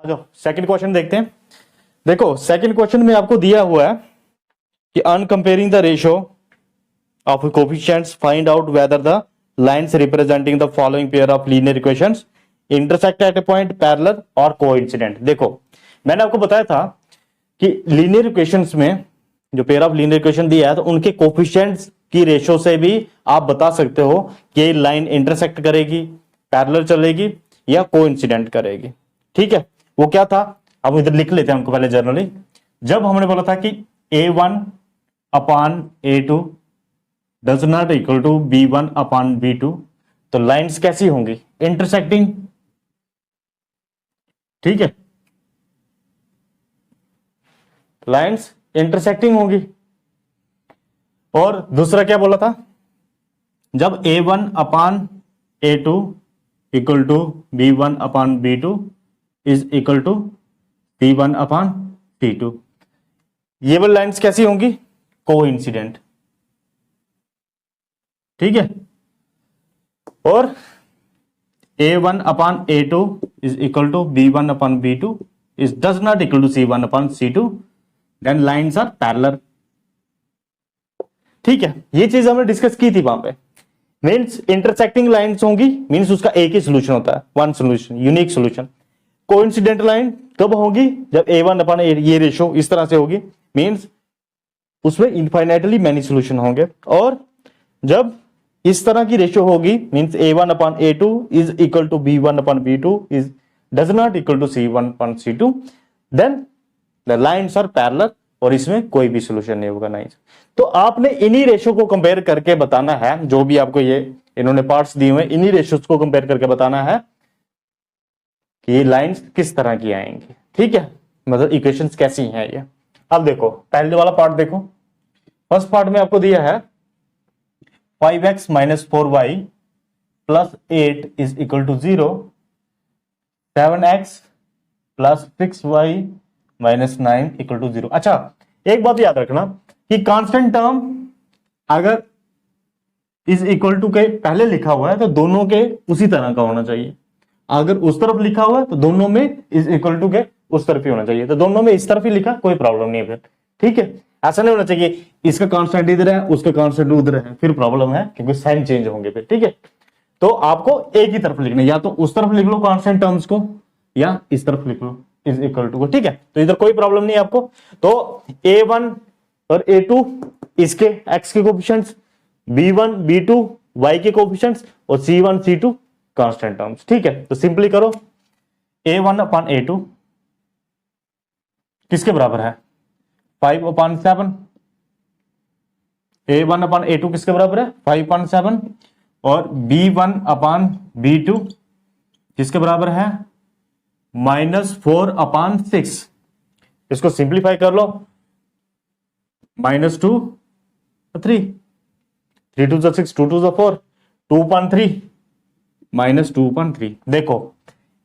जो second question देखते हैं। देखो सेकंड क्वेश्चन में आपको दिया हुआ है कि on comparing the ratio of coefficients find out whether the lines representing the following pair of linear equations intersect at a point, parallel और कोइंसिडेंट। देखो मैंने आपको बताया था कि लीनियर इक्वेशंस में जो पेयर ऑफ लीनियर इक्वेशन दिया है तो उनके कोफिशिएंट्स की रेशियो से भी आप बता सकते हो कि लाइन इंटरसेक्ट करेगी, पैरेलल चलेगी या कोइंसिडेंट करेगी। ठीक है, वो क्या था अब इधर लिख लेते हैं हमको पहले जर्नली। जब हमने बोला था कि a1 upon a2 does not equal to b1 upon b2, तो लाइंस कैसी होंगी? इंटरसेक्टिंग। ठीक है, लाइंस इंटरसेक्टिंग होंगी। और दूसरा क्या बोला था? जब a1 upon a2 equal to b1 upon b2 is equal to c1 upon c2, ये वाली लाइंस कैसी होंगी? कोइंसिडेंट। ठीक है, और a1 upon a2 is equal to b1 upon b2 is does not equal to c1 upon c2, then lines are parallel. ठीक है, ये चीज हमने डिस्कस की थी वहां पे। मीन्स इंटरसेक्टिंग लाइंस होंगी, मीन्स उसका एक ही सोल्यूशन होता है, one solution, unique solution. Coincident line कब होगी? जब a1 अपॉन ये रेशियो इस तरह से होगी, मीन्स उसमें इनफाइनाइटली मैनी सोल्यूशन होंगे। और जब इस तरह की रेशियो होगी, means a1 upon a2 is equal to b1 upon b2 is does not equal to c1 upon c2, then the lines are parallel, और इसमें कोई भी सोल्यूशन नहीं होगा। नहीं, तो आपने इन्हीं रेशियो को कंपेयर करके बताना है, जो भी आपको ये इन्होंने पार्ट्स दिए हुए इन्हीं रेशियोज को कंपेयर करके बताना है कि ये लाइंस किस तरह की आएंगी। ठीक है, मतलब इक्वेशंस कैसी हैं ये। अब देखो पहले वाला पार्ट देखो। फर्स्ट पार्ट में आपको दिया है 5x minus 4y plus 8 is equal to 0, 7x plus 6y minus 9 equal to 0। अच्छा, एक बात याद रखना कि कांस्टेंट टर्म अगर इज इक्वल टू के पहले लिखा हुआ है तो दोनों के उसी तरह का होना चाहिए। अगर उस तरफ लिखा हुआ है तो दोनों में इज इक्वल टू के उस तरफ ही होना चाहिए। तो दोनों में इस तरफ ही लिखा, कोई प्रॉब्लम नहीं है फिर। ठीक है, ऐसा नहीं होना चाहिए इसका कांस्टेंट इधर है उसका कांस्टेंट उधर है, फिर प्रॉब्लम है क्योंकि साइन चेंज होंगे फिर। ठीक है, तो आपको एक ही तरफ लिखना, या तो उस तरफ लिख लो कांस्टेंट टर्म्स को या इस तरफ लिख लो इज इक्वल टू को। ठीक है, तो इधर कोई प्रॉब्लम नहीं है आपको। तो a1 और a2 इसके x के कोफिशिएंट्स, b1 b2 y के कोफिशिएंट्स, और c1 c2 कांस्टेंट टर्म्स। ठीक है, तो सिंपली करो a1 अपॉन a2 किसके बराबर है? 5 अपॉन 7। a1 अपॉन a2 किसके बराबर है? 5 अपॉन 7। और b1 अपॉन b2 किसके बराबर है? -4 अपॉन 6। इसको सिंप्लीफाई कर लो, -2 3, 3 2 6, 2 2 4, 2 अपॉन 3 -2 अपॉन 3। देखो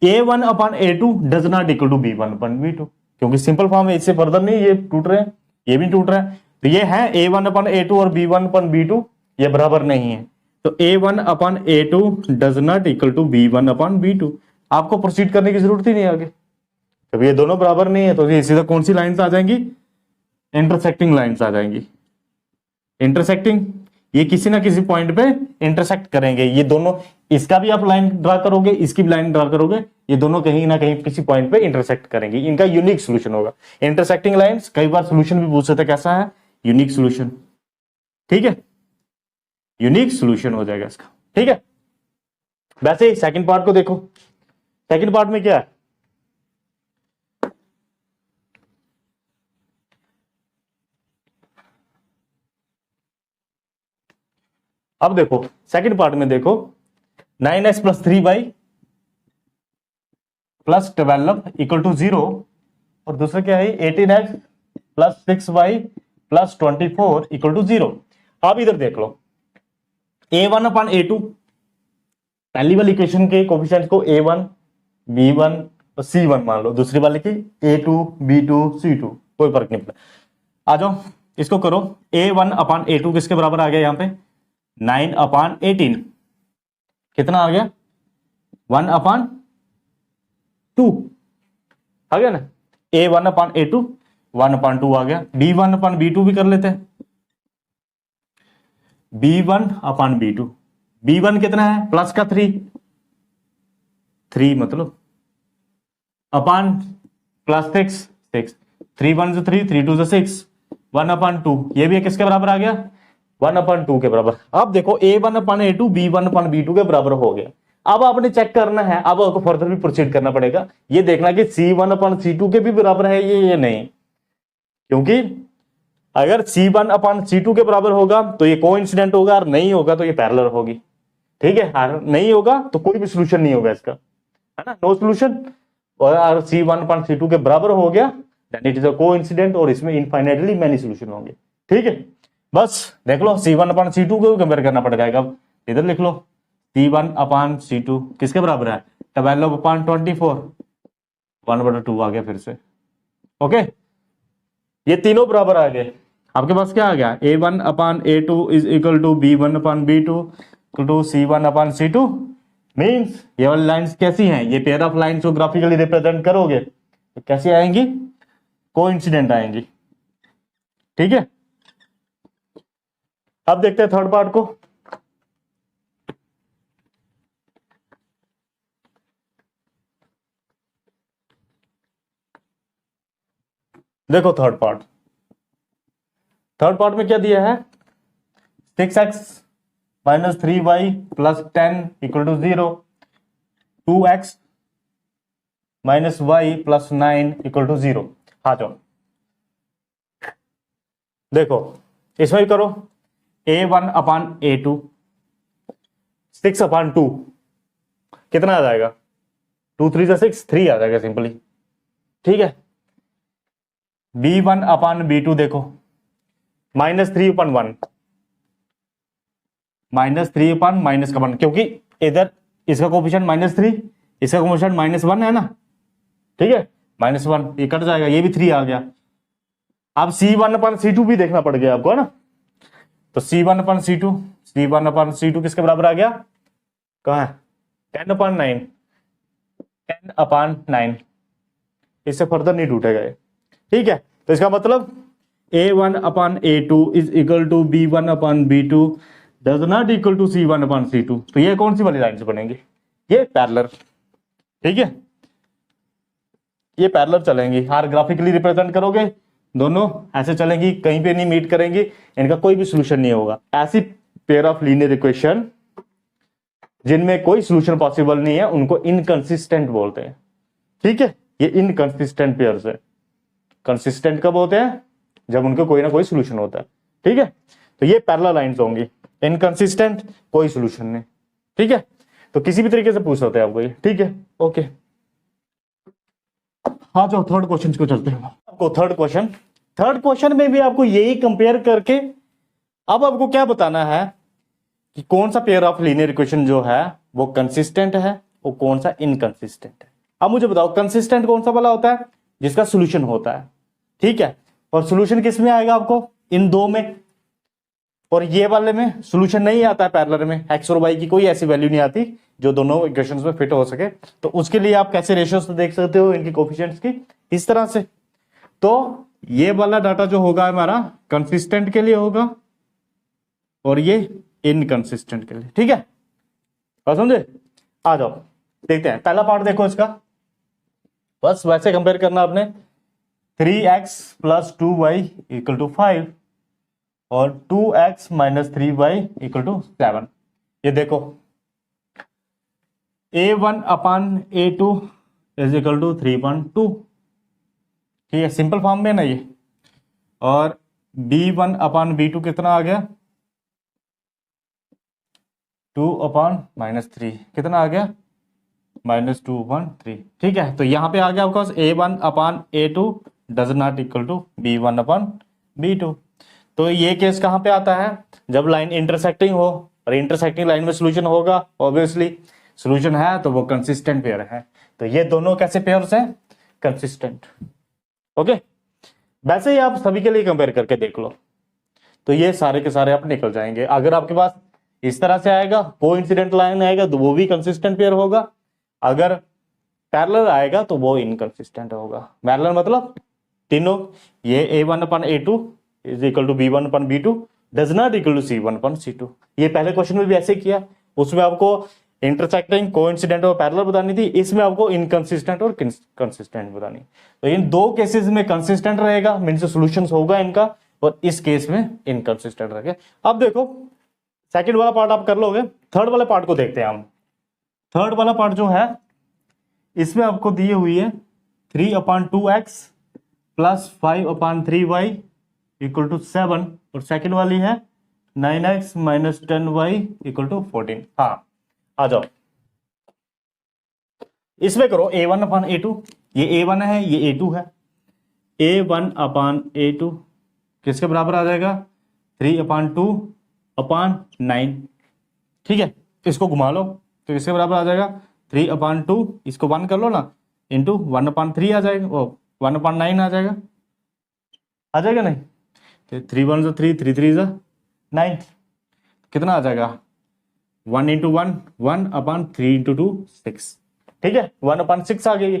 a1 upon a2 does not equal to b1 upon b2, क्योंकि सिंपल फॉर्म है, इससे फर्दर नहीं, ये टूट रहे हैं, ये भी टूट रहा है। तो ये है a1 अपॉन a2 और b1 अपॉन b2 ये बराबर नहीं है। तो a1 upon a2 does not equal to b1 upon b2। आपको प्रोसीड करने की जरूरत ही नहीं आगे, जब ये दोनों बराबर नहीं है तो ये सीधा कौन सी लाइंस आ जाएंगी? इंटरसेक्टिंग लाइंस आ जाएंगी। इंटरसेक्टिंग, ये किसी ना किसी पॉइंट पे इंटरसेक्ट करेंगे ये दोनों। इसका भी आप लाइन ड्रा करोगे, इसकी भी लाइन ड्रा करोगे, ये दोनों कहीं ना कहीं किसी पॉइंट पे इंटरसेक्ट करेंगे। इनका यूनिक सोल्यूशन होगा। इंटरसेक्टिंग लाइंस कई बार सोल्यूशन भी पूछ सकते हैं, कैसा है? Unique solution. ठीक है, यूनिक सोल्यूशन हो जाएगा इसका। ठीक है, वैसे ही सेकंड पार्ट को देखो। सेकंड पार्ट में क्या है? अब देखो सेकंड पार्ट में देखो 9x plus 3y plus 12 equal to 0, और दूसरा क्या है? 18x plus 6y plus 24 equal to 0। अब इधर देख लो a1 अपॉन a2, पहली वाली इक्वेशन के कोफिशिएंट्स को a1 b1 और c1 मान लो, दूसरी वाले की a2 b2 c2, कोई फर्क नहीं पड़ता। आ जाओ इसको करो। a1 अपॉन a2 किसके बराबर आ गया? यहां पे 9 अपॉन 18 कितना आ गया? 1 अपॉन 2। आ गया ना, A1/A2 1/2 आ गया, B1/B2 भी कर लेते हैं, B1/B2, B1 कितना है प्लस का 3 मतलब अपान प्लस 6, 3 1 3, 3 2 6, 1/2, ये भी किसके बराबर आ गया 1/2 के बराबर। अब देखो A1/A2 B1/B2 के बराबर हो गया। अब आपने चेक करना है, अब आपको फर्दर भी प्रोसीड करना पड़ेगा, ये देखना कि C1/C2 के भी बराबर है ये नहीं, क्योंकि अगर C1/C2 के बराबर होगा तो ये कोइंसिडेंट होगा, और नहीं होगा तो ये पैरेलल होगी। ठीक है, और नहीं होगा तो कोई भी सोल्यूशन नहीं होगा इसका, है ना, नो सोल्यूशन। और C1/C2 के बराबर हो गया then it is a coincident, और इसमें इनफाइनाइटली मेनी सोल्यूशन होंगे। ठीक है, बस देख लो C1/C2 को कंपेयर करना पड़ जाएगा। अब इधर लिख लो C1/C2 किसके बराबर है 12/24, 1/2 आ गया फिर से। ओके, ये तीनों बराबर आ गए। आपके पास क्या आ गया A1/A2 is equal to B1/B2 equal to C1/C2। Means ये वाली लाइंस कैसी हैं, ये पेयर ऑफ लाइंस को ग्राफिकली रिप्रेजेंट करोगे तो कैसी आएंगी, कोइंसिडेंट आएंगी। ठीक है, अब देखते हैं थर्ड पार्ट को। देखो थर्ड पार्ट में क्या दिया है 6x minus 3y plus 10 equal to 0, 2x minus y plus 9 equal to 0। आ जाओ देखो इसमें भी करो A1/A2 6/2 कितना आ जाएगा 2 3 6, 3 आ जाएगा सिंपली। ठीक है, B1/B2 देखो -3/1, -3/-1, क्योंकि इधर इसका कोफिशिएंट -3, इसका कोफिशिएंट -1 है ना। ठीक है, -1 ये कट जाएगा, ये भी 3 आ गया। अब C1/C2 भी देखना पड़ गया आपको, है ना। तो C1/C2 किसके बराबर आ गया, कहां है 10/9, 10/9, इससे फर्दर नहीं टूटेगा ये। ठीक है, तो इसका मतलब A1/A2 is equal to B1/B2 does not equal to C1/C2। तो ये कौन सी वाली लाइन से बनेंगी, ये पैरेलल। ठीक है, ये पैरेलल चलेंगी, हर ग्राफिकली रिप्रेजेंट करोगे दोनों ऐसे चलेंगी, कहीं पे नहीं मीट करेंगी, इनका कोई भी सोल्यूशन नहीं होगा। ऐसी पेयर ऑफ लीनियर इक्वेशन जिनमें कोई सोल्यूशन पॉसिबल नहीं है उनको इनकंसिस्टेंट बोलते हैं। ठीक है, ये इनकंसिस्टेंट पेयर्स है। कंसिस्टेंट कब होते हैं, जब उनको कोई ना कोई सोल्यूशन होता है। ठीक है, तो ये पैरेलल लाइंस होंगी, इनकंसिस्टेंट कोई सोल्यूशन नहीं। ठीक है, तो किसी भी तरीके से पूछ सकते हैं आपको ये। ठीक है, ओके। हाँ, जो थर्ड क्वेश्चन को चलते हैं आपको। थर्ड क्वेश्चन में भी आपको यही कंपेयर करके अब आपको क्या बताना है कि कौन सा पेयर ऑफ लीनियर इक्वेशन जो है वो कंसिस्टेंट है और कौन सा इनकंसिस्टेंट है। अब मुझे बताओ कंसिस्टेंट कौन सा वाला होता है, जिसका सोल्यूशन होता है। ठीक है, और सोल्यूशन किस में आएगा आपको, इन दो में, और ये वाले में सोल्यूशन नहीं आता है पैरेलल में, एक्स और वाई की कोई ऐसी वैल्यू नहीं आती जो दोनों इक्वेशंस में फिट हो सके। तो उसके लिए आप कैसे रेशियोस देख सकते हो इनकी कोफिशिएंट्स की, इस तरह से। तो ये वाला डाटा जो होगा हमारा कंसिस्टेंट के लिए होगा और ये इनकंसिस्टेंट के लिए। ठीक है, बात समझे। आ जाओ देखते हैं पहला पार्ट। देखो इसका बस वैसे कंपेयर करना आपने, 3x plus 2y equal to 5 और 2x minus 3y equal to 7। ये देखो A1/A2 इज इक्वल टू 3/2। ठीक है, सिंपल फॉर्म में ना ये। और B1/B2 कितना आ गया 2/-3, कितना आ गया -2/3। ठीक है, तो यहां पे आ गया आपका A1/A2 does not equal to B1/B2। तो ये केस कहां पे आता है, जब लाइन इंटरसेक्टिंग हो, और इंटरसेक्टिंग लाइन में सोल्यूशन होगा, ऑब्वियसली सोल्यूशन है तो वो कंसिस्टेंट पेयर है। तो ये दोनों कैसे पेयर्स हैं, कंसिस्टेंट। ओके, वैसे ही आप सभी के लिए कंपेयर करके देख लो, तो ये सारे के सारे आप निकल जाएंगे। अगर आपके पास इस तरह से आएगा कोइंसिडेंट लाइन आएगा तो वो भी कंसिस्टेंट पेयर होगा। अगर पैरेलल आएगा तो वो इनकंसिस्टेंट होगा। पैरेलल मतलब तीनों, ये a1 upon a2 is equal to b1 upon b2 does not equal to c1 upon c2। ये पहले क्वेश्चन में भी ऐसे किया, उसमें आपको इंटरसेक्टिंग, कोइंसिडेंट और पैरेलल बतानी थी, इसमें आपको इनकंसिस्टेंट और कंसिस्टेंट बतानी। तो इन दो केसेस में कंसिस्टेंट रहेगा, मीन्स सॉल्यूशन होगा इनका, और इस केस में इनकंसिस्टेंट रहेगा। अब देखो सेकंड वाला पार्ट आप कर लोगे, थर्ड वाले पार्ट को देखते हैं हम। थर्ड वाला पार्ट जो है इसमें आपको दी हुई है 3/2x plus 5/3y equal to 7, और सेकेंड वाली है 9x minus 10y equal to 14। हाँ आ जाओ, इसमें करो a1/a2, ये a1 है ये a2 है, a1/a2 किसके बराबर आ जाएगा 3/2/9। ठीक है, इसको घुमा लो तो किसके बराबर आ जाएगा 3/2, इसको 1 कर लो ना, इंटू 1/3 आ जाएगा, वो 1/9 आ जाएगा, आ जाएगा नहीं, तो 3 1 3 3 3 9, कितना आ जाएगा 1 इंटू 1 1/3 इंटू 2 6। ठीक है, 1/6 आ गई,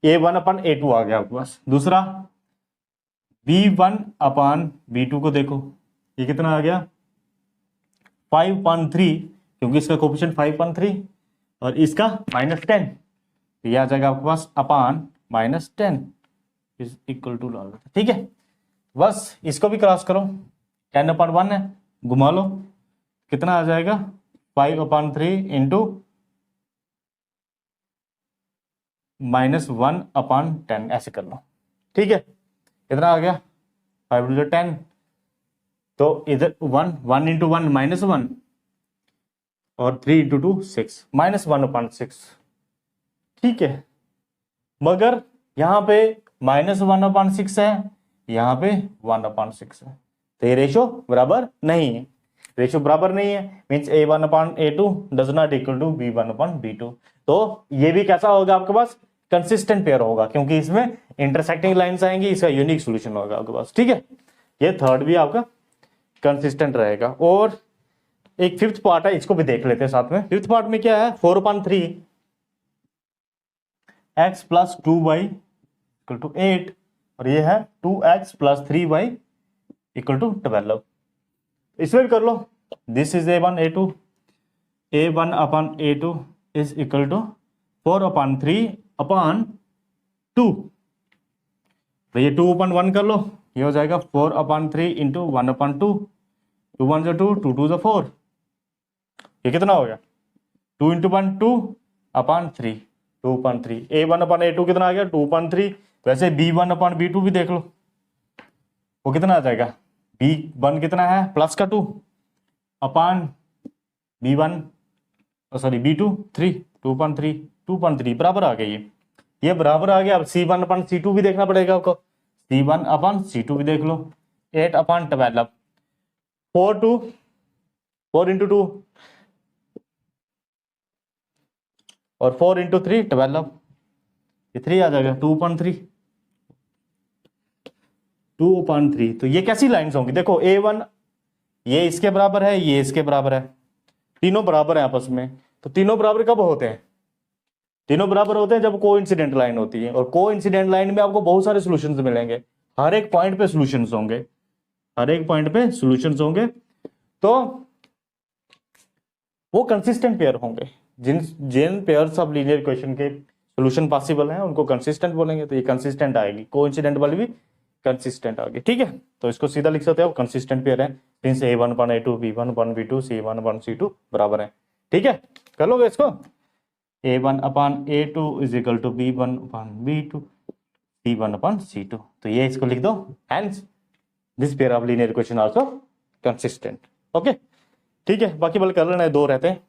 a1/a2 आ गया आपके पास। दूसरा b1/b2 को देखो, ये कितना आ गया 5/3, क्योंकि इसका कोफिशिएंट 5/3 और इसका -10, तो ये आ जाएगा आपके पास अपान -10 इज इक्वल टू। ठीक है, बस इसको भी क्रॉस करो, 10/1 है, घुमा लो, कितना आ जाएगा 5/3 इंटू -1/10, ऐसे कर लो। ठीक है, कितना आ गया 5 टू 10, तो इधर 1 इंटू 1 -1 और 3 इंटू 2 6, -1/6। ठीक है, मगर यहां पे -1/6 है, यहां पे 1/6 है, तो ये रेशो बराबर नहीं है, रेशो बराबर नहीं है, means a1/a2 does not equal to b1/b2। तो ये भी कैसा होगा आपके पास कंसिस्टेंट पेयर होगा, क्योंकि इसमें इंटरसेक्टिंग लाइंस आएंगी, इसका यूनिक सॉल्यूशन होगा आपके पास। ठीक है, ये थर्ड भी आपका कंसिस्टेंट रहेगा। और एक फिफ्थ पार्ट है, इसको भी देख लेते हैं साथ में। फिफ्थ पार्ट में क्या है 4/3 x plus 2y equal to 8, और ये है 2x plus 3y equal to 12। इसमें भी कर लो, this is a1/a2, a1/a2 is equal to 4/3/2, तो ये 2/1 कर लो, ये हो जाएगा 4/3 इंटू 1/2, 2 1 2 2 2 4, ये कितना हो गया 2 इंटू 1 2/3 2/3। a1/a2 कितना आ गया 2/3। वैसे b1/b2 भी देख लो, वो कितना आ जाएगा, b1 कितना है प्लस का 2 अपान b1, सॉरी b2 3 2/3 बराबर आ गया, ये बराबर आ गया। अब c1/c2 भी देखना पड़ेगा आपको, c1/c2 भी देख लो, 8/12, 4 इंटू 2 और 4 इंटू 3 12, ये 3 आ जाएगा 2/3। तो ये कैसी लाइंस होंगी, देखो a1 ये इसके बराबर है, ये इसके बराबर है, तीनों बराबर है आपस में। तो तीनों बराबर कब होते हैं, तीनों बराबर होते हैं जब कोइंसिडेंट लाइन होती है, और कोइंसिडेंट लाइन में आपको बहुत सारे सॉल्यूशंस मिलेंगे, हर एक पॉइंट पे सॉल्यूशंस होंगे, हर एक पॉइंट पे सॉल्यूशंस होंगे, तो वो कंसिस्टेंट पेयर होंगे। जिन पेयर्स ऑफ लीनियर इक्वेशन के सॉल्यूशन पॉसिबल हैं उनको कंसिस्टेंट बोलेंगे, तो ये कंसिस्टेंट आएगी, कोइंसिडेंट वाली भी कंसिस्टेंट आ गई। ठीक है, तो इसको सीधा लिख सकते हो कंसिस्टेंट पेयर है, सिंस a1/a2 b1/b2 c1/c2 बराबर है। ठीक है, कर लोगे इसको, a1/a2 is equal to b1/b2 c1/c2, तो ये इसको लिख दो, hence this pair of linear equation also consistent. Okay, ठीक है, बाकी बल कर लेना है, 2 रहते हैं।